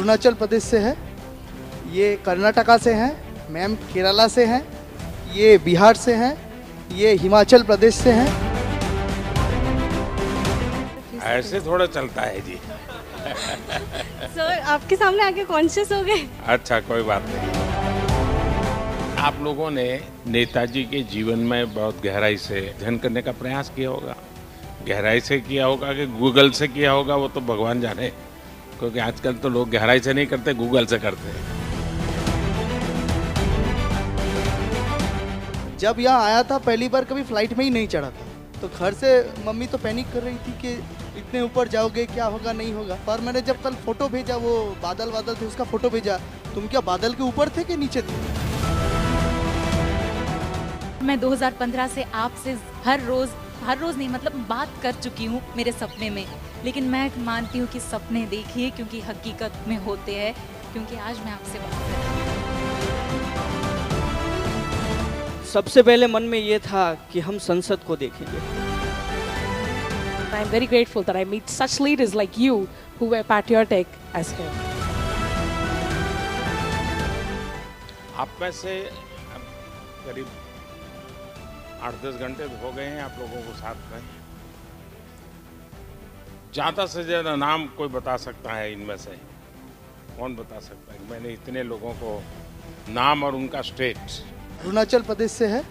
अरुणाचल प्रदेश से है, ये कर्नाटका से हैं, मैम केरला से हैं, ये बिहार से हैं, ये हिमाचल प्रदेश से हैं। ऐसे थोड़ा चलता है जी। सर आपके सामने आके कॉन्शियस हो गए। अच्छा, कोई बात नहीं। आप लोगों ने नेताजी के जीवन में बहुत गहराई से अध्ययन करने का प्रयास किया होगा। गहराई से किया होगा कि गूगल से किया होगा, वो तो भगवान जाने, क्योंकि आजकल तो लोग गहराई से नहीं करते, गूगल से करते हैं। जब यहाँ आया था पहली बार कभी फ्लाइट में ही नहीं चढ़ा था, तो घर से मम्मी तो पैनिक कर रही थी कि इतने ऊपर जाओगे, क्या होगा नहीं होगा। पर मैंने जब कल फोटो भेजा, वो बादल थे, उसका फोटो भेजा, तुम क्या बादल के ऊपर थे कि नीचे थे? मैं 2015 से आपसे हर रोज नहीं मतलब बात कर चुकी हूँ मेरे सपने में, लेकिन मैं मानती हूँ कि सपने देखिए क्योंकि हकीकत में होते हैं, क्योंकि आज मैं आपसे बात कर रही हूँ। सबसे पहले मन में ये था कि हम संसद को देखेंगे। I'm very grateful that I meet such leaders like you who were patriotic as him. आप में से अब करीब 8-10 घंटे हो गए हैं आप लोगों को साथ में। ज़्यादा से ज़्यादा नाम कोई बता सकता है इनमें से? कौन बता सकता है? मैंने इतने लोगों को नाम और उनका स्टेट। अरुणाचल प्रदेश से है,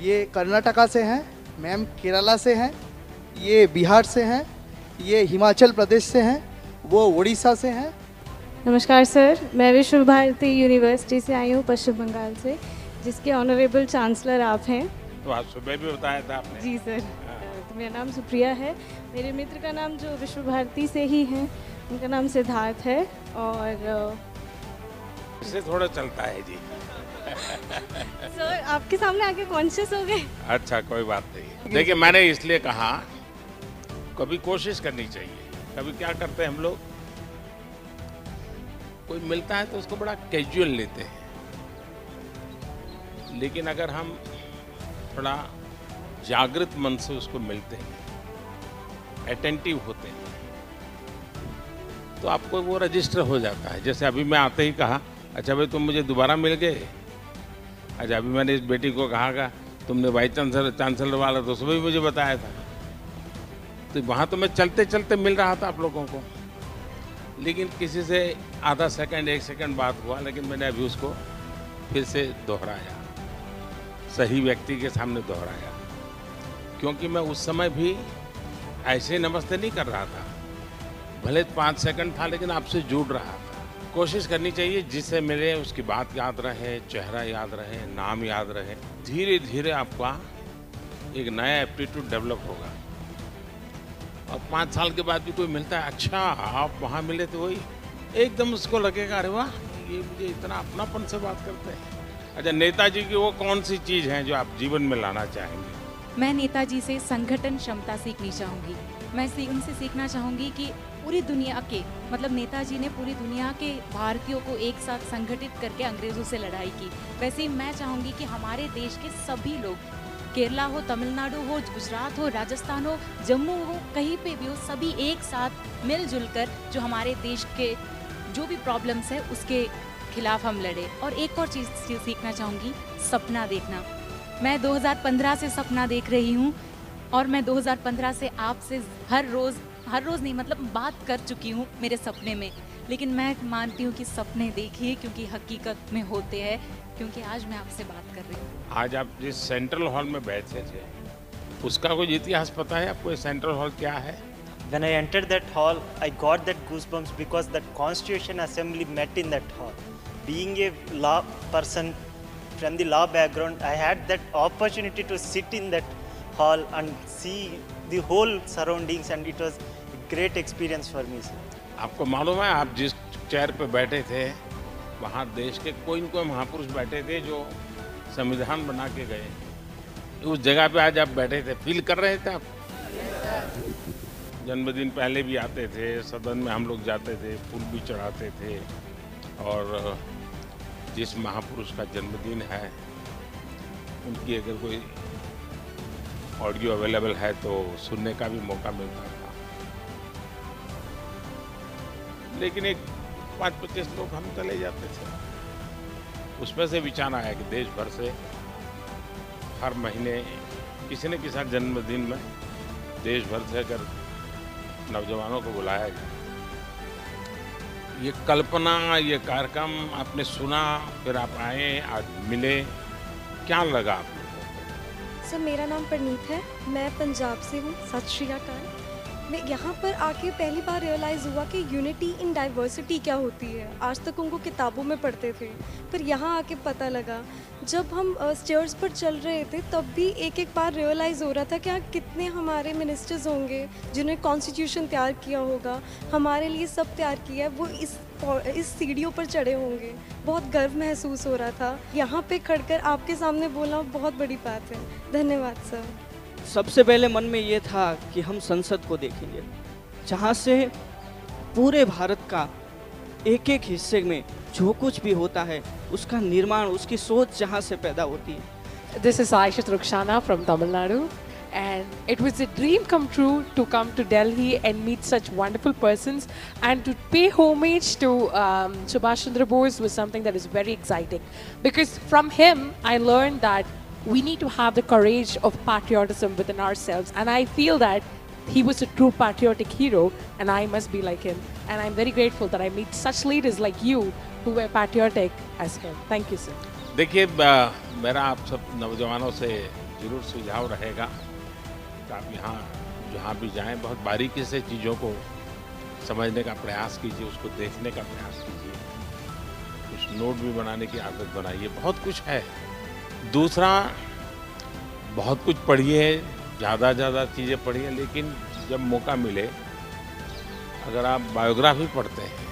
ये कर्नाटका से हैं, मैम केरला से हैं, ये बिहार से हैं, ये हिमाचल प्रदेश से हैं, वो उड़ीसा से हैं। नमस्कार सर, मैं विश्व भारती यूनिवर्सिटी से आई हूँ पश्चिम बंगाल से, जिसके ऑनरेबल चांसलर आप हैं। तो आज सुबह भी बताया था आपने। जी सर। तो मेरा नाम सुप्रिया है, मेरे मित्र का नाम जो विश्व भारती से ही हैं, उनका नाम सिद्धार्थ है। और इससे थोड़ा चलता है जी। सर आपके सामने आके कॉन्शियस हो गए। अच्छा, कोई बात नहीं। देखिए, मैंने इसलिए कहा कभी कोशिश करनी चाहिए। कभी क्या करते हैं हम लोग, कोई मिलता है तो उसको बड़ा कैजुअल लेते हैं, लेकिन अगर हम थोड़ा जागृत मन से उसको मिलते हैं, अटेंटिव होते हैं, तो आपको वो रजिस्टर हो जाता है। जैसे अभी मैं आते ही कहा, अच्छा भाई तुम मुझे दोबारा मिल गए। अच्छा, अभी मैंने इस बेटी को कहा तुमने वाइस चांसलर वाला तो सुबह भी मुझे बताया था। तो वहाँ तो मैं चलते चलते मिल रहा था आप लोगों को, लेकिन किसी से आधा सेकंड 1 सेकंड बात हुआ, लेकिन मैंने अभी उसको फिर से दोहराया, सही व्यक्ति के सामने दोहराया, क्योंकि मैं उस समय भी ऐसे नमस्ते नहीं कर रहा था। भले 5 सेकंड था, लेकिन आपसे जुड़ रहा था। कोशिश करनी चाहिए जिससे मिले उसकी बात याद रहे, चेहरा याद रहे, नाम याद रहे। धीरे धीरे आपका एक नया एप्टीट्यूड डेवलप होगा। और 5 साल के बाद भी कोई मिलता है, अच्छा आप वहाँ मिले थे, वही एकदम उसको लगेगा अरे वाह, ये मुझे इतना अपनापन से बात करते हैं। अच्छा, नेताजी की वो कौन सी चीज़ है जो आप जीवन में लाना चाहेंगे? मैं नेताजी से संगठन क्षमता सीखनी चाहूँगी। मैं उनसे सीखना चाहूँगी कि पूरी दुनिया के मतलब नेताजी ने पूरी दुनिया के भारतीयों को एक साथ संगठित करके अंग्रेज़ों से लड़ाई की। वैसे ही मैं चाहूँगी कि हमारे देश के सभी लोग, केरला हो, तमिलनाडु हो, गुजरात हो, राजस्थान हो, जम्मू हो, कहीं पे भी हो, सभी एक साथ मिलजुल कर जो हमारे देश के जो भी प्रॉब्लम्स है उसके खिलाफ हम लड़े। और एक और चीज़ सीखना चाहूँगी, सपना देखना। मैं 2015 से सपना देख रही हूँ, और मैं 2015 से आपसे हर रोज़ नहीं मतलब बात कर चुकी हूँ मेरे सपने में, लेकिन मैं मानती हूँ कि सपने देखिए क्योंकि हकीकत में होते हैं, क्योंकि आज मैं आपसे बात कर रही हूँ। आज आप जिस सेंट्रल हॉल में बैठे थे, उसका कुछ इतिहास पता है आपको? सेंट्रल हॉल क्या है? When I entered that hall, I got that goosebumps because that Constitution Assembly met in that hall. Being a law person from the law background, I had that opportunity to sit in that hall and see the whole surroundings, and it was a great experience for me, sir. आपको मालूम है आप जिस chair पे बैठे थे, वहाँ देश के कोई न कोई महापुरुष बैठे थे जो संविधान बना के गए। उस जगह पे आज आप बैठे थे, फील कर रहे थे आप? जन्मदिन पहले भी आते थे, सदन में हम लोग जाते थे, फूल भी चढ़ाते थे, और जिस महापुरुष का जन्मदिन है उनकी अगर कोई ऑडियो अवेलेबल है तो सुनने का भी मौका मिलता था। लेकिन एक 25 लोग हम चले जाते थे। उसमें से विचार आया कि देश भर से हर महीने किसी न किसी जन्मदिन में देश भर से अगर नौजवानों को बुलाया जाए। ये कल्पना, ये कार्यक्रम आपने सुना, फिर आप आए, आज मिले, क्या लगा आपको? सर मेरा नाम परनीत है, मैं पंजाब से हूँ। सत श्री अकाल। मैं यहाँ पर आके पहली बार रियलाइज़ हुआ कि यूनिटी इन डाइवर्सिटी क्या होती है। आज तक उनको किताबों में पढ़ते थे, पर यहाँ आके पता लगा। जब हम स्टेयर्स पर चल रहे थे तब भी एक एक बार रियलाइज़ हो रहा था कि यहाँ कितने हमारे मिनिस्टर्स होंगे जिन्होंने कॉन्स्टिट्यूशन तैयार किया होगा, हमारे लिए सब तैयार किया है, वो इस सीढ़ियों पर चढ़े होंगे। बहुत गर्व महसूस हो रहा था। यहाँ पे खड़कर आपके सामने बोलना बहुत बड़ी बात है। धन्यवाद सर। सबसे पहले मन में ये था कि हम संसद को देखेंगे, जहाँ से पूरे भारत का एक एक हिस्से में जो कुछ भी होता है उसका निर्माण, उसकी सोच जहाँ से पैदा होती है। This is Aisha Rukshana from Tamil Nadu, and it was a dream come true to come to Delhi and meet such wonderful persons, and to pay homage to Subhash Chandra Bose was something that is very exciting, because from him I learned that we need to have the courage of patriotism within ourselves, and I feel that he was a true patriotic hero and I must be like him, and I'm very grateful that I meet such leaders like you who were patriotic as him. Thank you sir. देखिए, मेरा आप सब नौजवानों से जरूर सुझाव रहेगा कि आप यहाँ जहाँ भी जाएं बहुत बारीकी से चीज़ों को समझने का प्रयास कीजिए, उसको देखने का प्रयास कीजिए, कुछ नोट भी बनाने की आदत बनाइए। बहुत कुछ है। दूसरा, बहुत कुछ पढ़िए, ज़्यादा चीज़ें पढ़िए, लेकिन जब मौका मिले अगर आप बायोग्राफी पढ़ते हैं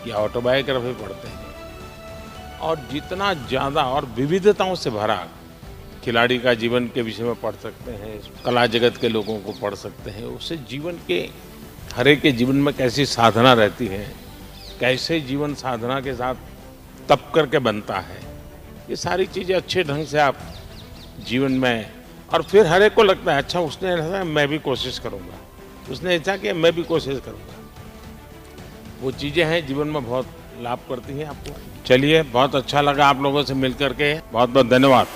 या ऑटोबायोग्राफी पढ़ते हैं और जितना ज़्यादा और विविधताओं से भरा खिलाड़ी का जीवन के विषय में पढ़ सकते हैं, कला जगत के लोगों को पढ़ सकते हैं, उससे जीवन के हर एक के जीवन में कैसी साधना रहती है, कैसे जीवन साधना के साथ तप करके बनता है, ये सारी चीज़ें अच्छे ढंग से आप जीवन में, और फिर हर एक को लगता है अच्छा उसने ऐसा मैं भी कोशिश करूँगा, उसने ऐसा किया मैं भी कोशिश करूँगा। वो चीज़ें हैं जीवन में बहुत लाभ करती हैं आपको। चलिए, बहुत अच्छा लगा आप लोगों से मिल करके, बहुत बहुत धन्यवाद।